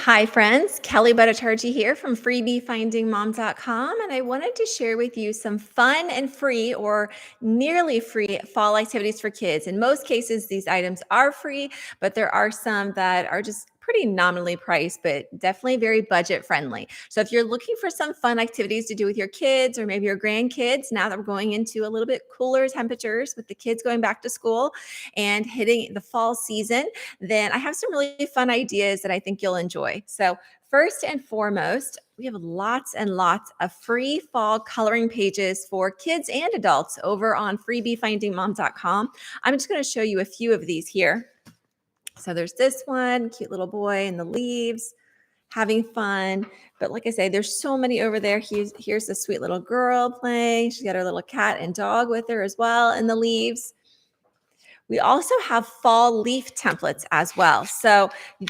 Hi, friends. Kelly Buttigieg here from freebiefindingmom.com, and I wanted to share with you some fun and free or nearly free fall activities for kids. In most cases, these items are free, but there are some that are just pretty nominally priced, but definitely very budget friendly. So if you're looking for some fun activities to do with your kids or maybe your grandkids, now that we're going into a little bit cooler temperatures with the kids going back to school and hitting the fall season, then I have some really fun ideas that I think you'll enjoy. So, first and foremost, we have lots and lots of free fall coloring pages for kids and adults over on freebiefindingmom.com. I'm just going to show you a few of these here. So, there's this one, cute little boy in the leaves having fun. But like I say, there's so many over there. Here's the sweet little girl playing. She's got her little cat and dog with her as well in the leaves. We also have fall leaf templates as well. So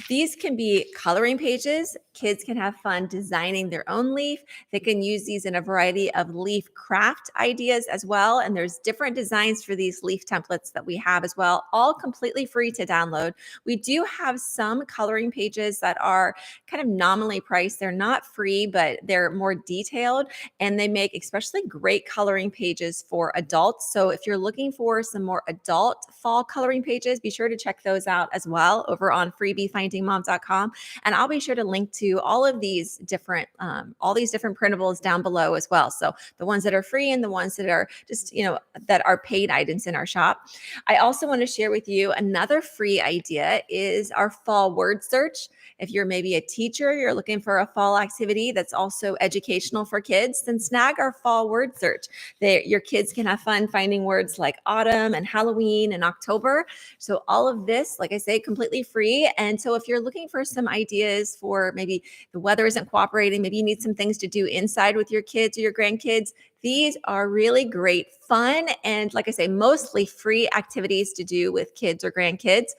these can be coloring pages. Kids can have fun designing their own leaf. They can use these in a variety of leaf craft ideas as well. And there's different designs for these leaf templates that we have as well, all completely free to download. We do have some coloring pages that are kind of nominally priced. They're not free, but they're more detailed, and they make especially great coloring pages for adults. So if you're looking for some more adult fall coloring pages, be sure to check those out as well over on freebiefindingmom.com. And I'll be sure to link to all these different printables down below as well. So the ones that are free and the ones that are just, that are paid items in our shop. I also want to share with you another free idea is our fall word search. If you're maybe a teacher, you're looking for a fall activity that's also educational for kids, then snag our fall word search. Your kids can have fun finding words like autumn and Halloween and October. So all of this, like I say, completely free. And so if you're looking for some ideas for maybe the weather isn't cooperating, maybe you need some things to do inside with your kids or your grandkids, these are really great fun and, like I say, mostly free activities to do with kids or grandkids.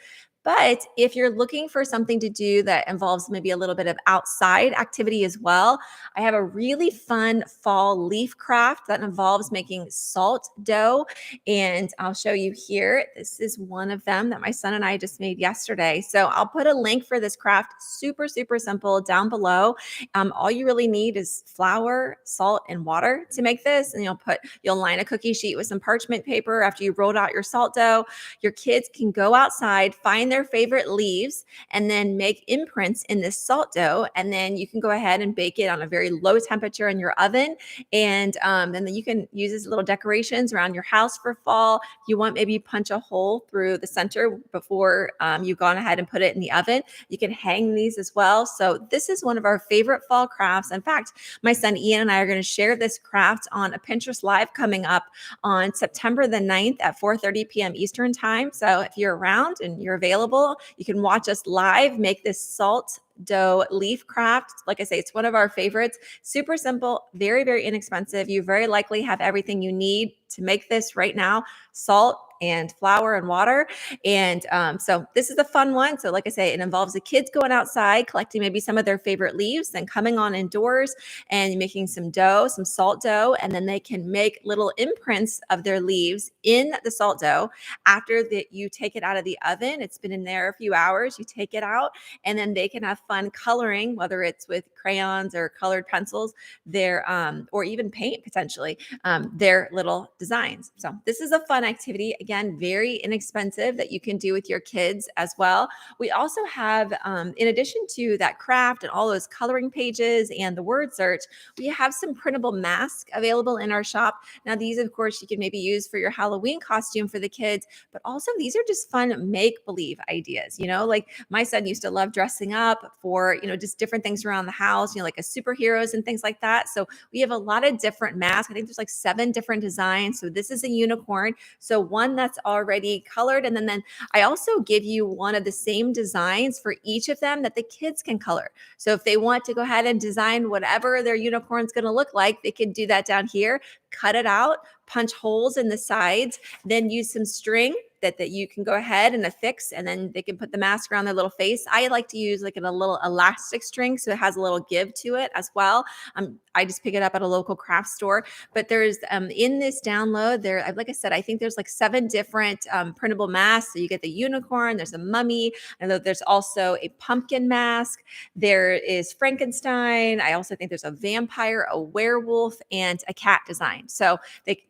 But if you're looking for something to do that involves maybe a little bit of outside activity as well, I have a really fun fall leaf craft that involves making salt dough. And I'll show you here. This is one of them that my son and I just made yesterday. So I'll put a link for this craft, super, super simple, down below. All you really need is flour, salt, and water to make this. And you'll line a cookie sheet with some parchment paper after you rolled out your salt dough. Your kids can go outside, find their favorite leaves, and then make imprints in this salt dough. And then you can go ahead and bake it on a very low temperature in your oven. And then you can use these little decorations around your house for fall. If you want, maybe punch a hole through the center before you've gone ahead and put it in the oven. You can hang these as well. So this is one of our favorite fall crafts. In fact, my son Ian and I are going to share this craft on a Pinterest Live coming up on September the 9th at 4:30 p.m. Eastern time. So if you're around and you're available, you can watch us live make this salt dough leaf craft. Like I say, it's one of our favorites. Super simple, very, very inexpensive. You very likely have everything you need to make this right now: salt and flour and water. And so this is a fun one. So like I say, it involves the kids going outside, collecting maybe some of their favorite leaves, then coming on indoors and making some dough, some salt dough, and then they can make little imprints of their leaves in the salt dough. After that, you take it out of the oven. It's been in there a few hours. You take it out, and then they can have fun coloring, whether it's with crayons or colored pencils, or even paint potentially, their little designs. So this is a fun activity. Again, very inexpensive that you can do with your kids as well. We also have, in addition to that craft and all those coloring pages and the word search, we have some printable masks available in our shop. Now, these, of course, you can maybe use for your Halloween costume for the kids, but also these are just fun make-believe ideas. Like my son used to love dressing up for, just different things around the house, like a superheroes and things like that. So we have a lot of different masks. I think there's like 7 different designs. So this is a unicorn. So one that's already colored. And then I also give you one of the same designs for each of them that the kids can color. So if they want to go ahead and design whatever their unicorn's going to look like, they can do that down here. cut it out, punch holes in the sides, then use some string that you can go ahead and affix, and then they can put the mask around their little face. I like to use like a little elastic string so it has a little give to it as well. I just pick it up at a local craft store. But there's in this download there, like I said, I think there's like 7 different printable masks. So you get the unicorn, there's a mummy, and there's also a pumpkin mask. There is Frankenstein. I also think there's a vampire, a werewolf, and a cat design. So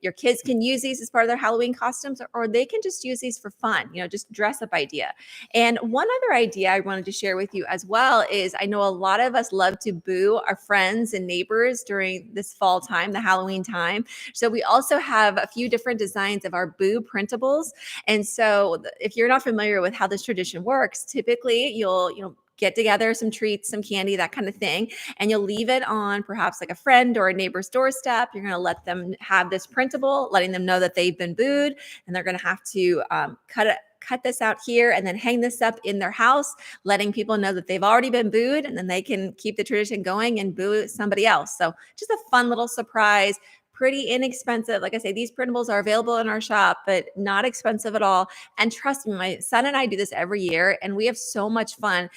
your kids can use these as part of their Halloween costumes, or they can just use these for fun, just dress up idea. And one other idea I wanted to share with you as well is I know a lot of us love to boo our friends and neighbors during this fall time, the Halloween time. So we also have a few different designs of our boo printables. And so if you're not familiar with how this tradition works, typically you'll get together some treats, some candy, that kind of thing, and you'll leave it on perhaps like a friend or a neighbor's doorstep. You're going to let them have this printable, letting them know that they've been booed, and they're going to have to cut this out here and then hang this up in their house, letting people know that they've already been booed, and then they can keep the tradition going and boo somebody else. So just a fun little surprise. Pretty inexpensive. Like I say, these printables are available in our shop, but not expensive at all. And trust me, my son and I do this every year, and we have so much fun,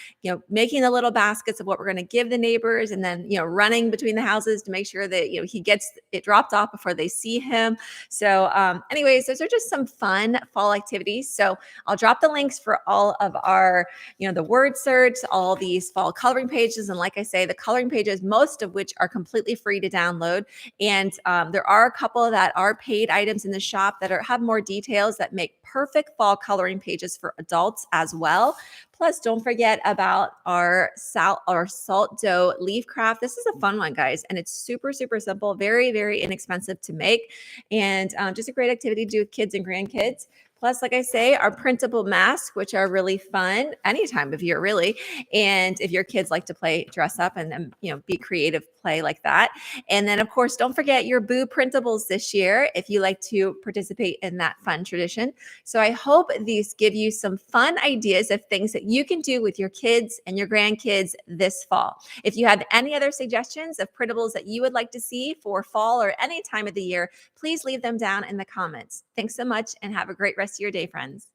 making the little baskets of what we're going to give the neighbors, and then, running between the houses to make sure that, he gets it dropped off before they see him. So anyways, those are just some fun fall activities. So I'll drop the links for all of our, the word search, all these fall coloring pages. And like I say, the coloring pages, most of which are completely free to download. And there are a couple that are paid items in the shop that have more details that make perfect fall coloring pages for adults as well. Plus, don't forget about our salt dough leaf craft. This is a fun one, guys, and it's super, super simple, very, very inexpensive to make, and just a great activity to do with kids and grandkids. Plus, like I say, our printable masks, which are really fun any time of year, really. And if your kids like to play dress up and be creative, play like that. And then, of course, don't forget your boo printables this year if you like to participate in that fun tradition. So I hope these give you some fun ideas of things that you can do with your kids and your grandkids this fall. If you have any other suggestions of printables that you would like to see for fall or any time of the year, please leave them down in the comments. Thanks so much and have a great rest of your day, friends.